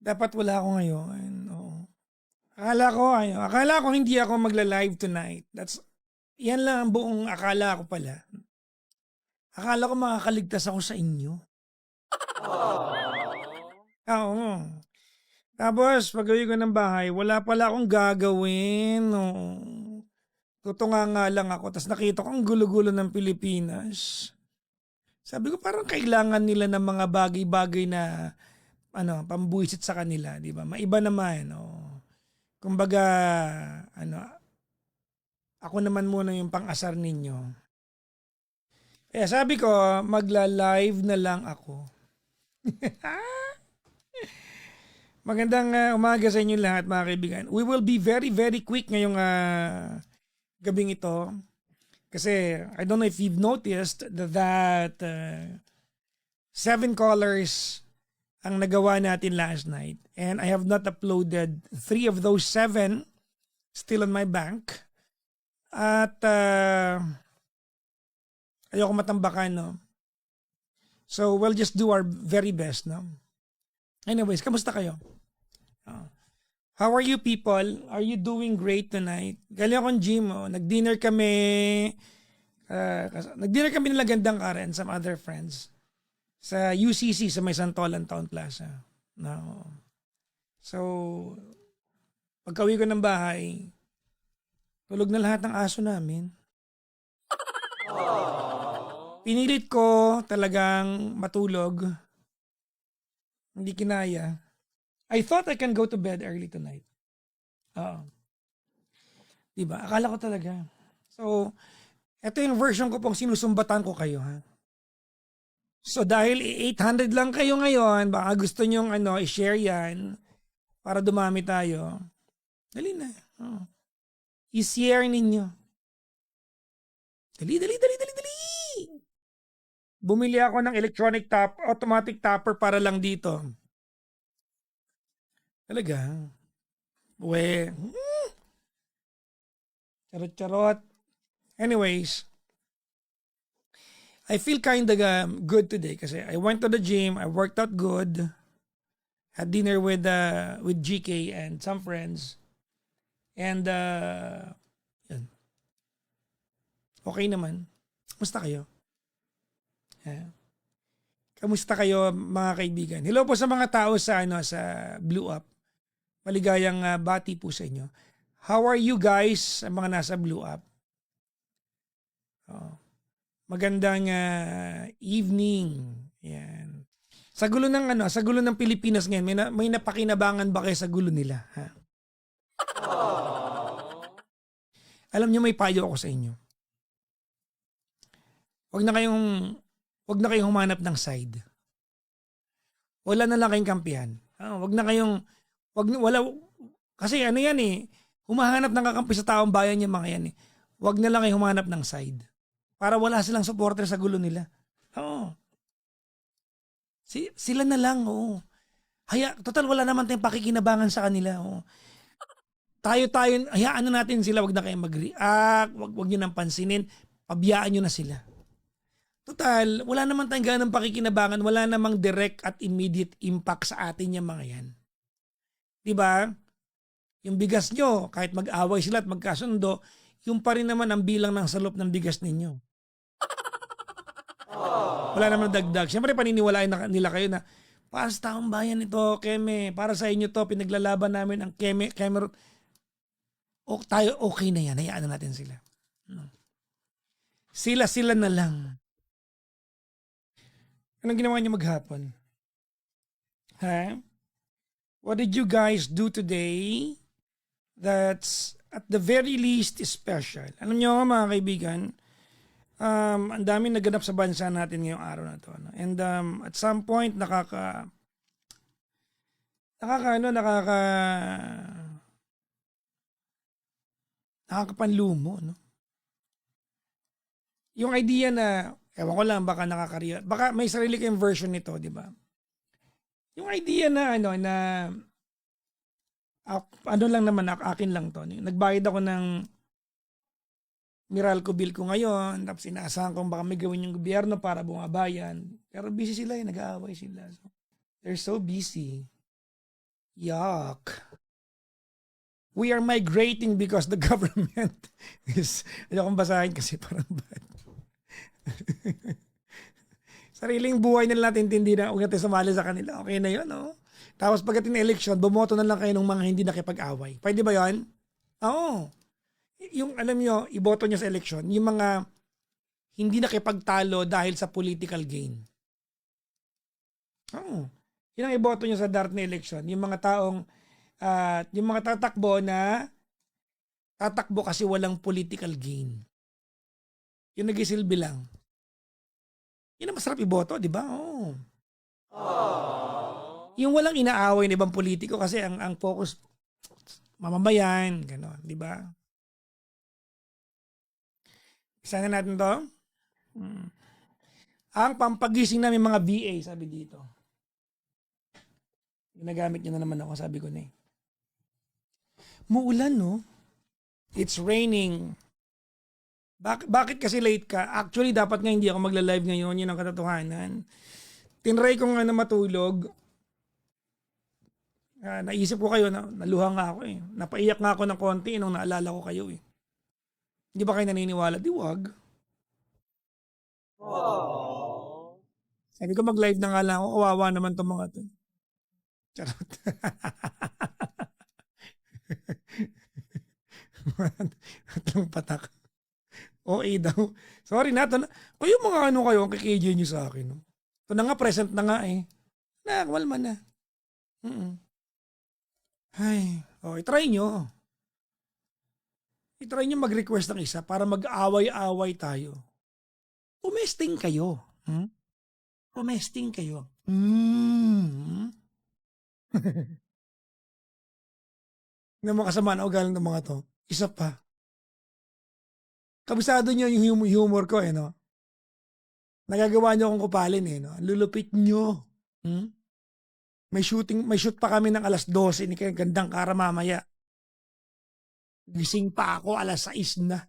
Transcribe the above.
Dapat wala ako ngayon, oo. Akala ko hindi ako magla-live tonight. 'Yan lang ang buong akala ko pala. Akala ko makakaligtas ako sa inyo. Oo. Tapos pag-uwi ko ng bahay wala pala akong gagawin, oo. Tutunganga lang ako ta's nakita ko ang gulo-gulo ng Pilipinas. Sabi ko parang kailangan nila ng mga bagay-bagay na pambuwisit sa kanila, 'di ba? Maiba naman, oo. Kumbaga ano, ako naman muna yung pang-asar ninyo. Kaya sabi ko, magla-live na lang ako. Magandang umaga sa inyo lahat mga kaibigan. We will be very very quick ngayong gabing ito. Kasi I don't know if you've noticed that 7 callers ang nagawa natin last night. And I have not uploaded 3 of those 7 still on my bank. At ayoko matambakan, no? So we'll just do our very best, no? Anyways, kamusta kayo? How are you people? Are you doing great tonight? Galing akong gym, oh. Nag-dinner kami. Nag-dinner kami nila Gandang Kara and some other friends sa UCC sa may Santolan Town Plaza. No. So, pagka-uwi ko ng bahay, tulog na lahat ng aso namin. Pinilit ko talagang matulog. Hindi kinaya. I thought I can go to bed early tonight. Oo. Diba? Akala ko talaga. So, ito yung version ko pong sinusumbatan ko kayo, ha? So, dahil 800 lang kayo ngayon, baka gusto nyong i-share yan para dumami tayo. Dali na. Oh. I-share ninyo. Dali, dali, dali, dali, dali. Bumili ako ng automatic topper para lang dito. Talaga. We. Charot-charot. Anyways, I feel kind of good today kasi I went to the gym, I worked out good, had dinner with GK and some friends, and yun. Okay naman. Kamusta kayo? Yeah. Kamusta kayo mga kaibigan? Hello po sa mga tao sa sa Blue Up. Maligayang bati po sa inyo. How are you guys, mga nasa Blue Up? Oh. Magandang evening. Yan. Sa gulo ng Pilipinas ngayon, may napakinabangan ba kayo sa gulo nila, ha? Alam niyo may payo ako sa inyo. Huwag na kayong humanap ng side. Wala na lang kayong kampihan. Kasi yan humahanap ng kakampi sa taong bayan yung mga yan eh. Huwag na lang kayong humanap ng side. Para wala silang supporter sa gulo nila. Oo. Sila na lang, oo. Total wala naman tayong pakikinabangan sa kanila, oo. Hayaan na natin sila, wag na kayong mag-react, wag nyo nang pansinin, pabiyaan nyo na sila. Total, wala naman tayong ganang pakikinabangan, wala namang direct at immediate impact sa atin yung mga yan. Diba? Yung bigas nyo, kahit mag-away sila at magkasundo, yung pa rin naman ang bilang ng salop ng bigas ninyo. Wala naman dagdag. Siyempre paniniwalaan nila kayo na para sa taong bayan ito, Keme, para sa inyo to, pinaglalaban namin ang Keme. Tayo okay na yan, hayaan na natin sila. Sila na lang. Anong ginawa niyo maghapon? Ha? What did you guys do today that's at the very least special? Alam niyo mga kaibigan, ang daming naganap sa bansa natin ngayong araw na to. No? And at some point, nakakapanlumo, no? Yung idea na, ewan ko lang, baka baka may sarili kayong version nito, di ba? Yung idea na, lang naman, akin lang to. Nagbayad ako ng Meralco bill ko ngayon, tapos inaasahan kong baka may gawin yung gobyerno para bumabayan. Pero busy sila, nag-aaway sila. So, they're so busy. Yuck. We are migrating because the government is, ayokong basahin kasi parang bad. Sariling buhay nila natin, hindi na, huwag natin sumali sa kanila. Okay na yun, no? Tapos pagdating ng election, bumoto na lang kayo ng mga hindi nakipag-away. Pwede ba yun? Oo. Yung, alam nyo, iboto nyo sa election, yung mga hindi nakipagtalo dahil sa political gain. Oo. Yun ang iboto nyo sa darating na election. Yung mga taong, yung mga tatakbo na tatakbo kasi walang political gain. Yung nagisilbi lang. Yun ang masarap iboto, di ba? Oo. Yung walang inaaway ng ibang politiko kasi ang focus mamamayan, gano'n, di ba? Isa na natin to. Ang pampagising namin mga VA, sabi dito. Ginagamit nyo na naman ako, sabi ko na eh. Muulan, no? It's raining. Bakit kasi late ka? Actually, dapat nga hindi ako magla-live ngayon. Yun ang katotohanan. Tinry ko nga na matulog. Naisip ko kayo, naluha nga ako eh. Napaiyak nga ako ng konti nung naalala ko kayo eh. Hindi ba kayo naniniwala? Di wag. Sabi ko mag-live na nga lang ako. Kawawa naman itong mga to. Charot. Tatlong patak. OA daw. Sorry na. Kayo mga ano kayo, ang kikijay nyo sa akin. No? Ito na nga, present na nga eh. Walman na. Ay, i-try nyo. I-try nyo mag-request ng isa para mag-away-away tayo. Pumesting kayo. Pumesting kayo. Ng mga kasama na ugaling ng mga to. Isa pa. Kabisado nyo yung humor ko eh, no? Nagagawa nyo akong kupalin eh, no? Lulupit nyo. May shoot pa kami ng alas 12 ni kaya gandang kara mamaya. Gising pa ako alas 6 na.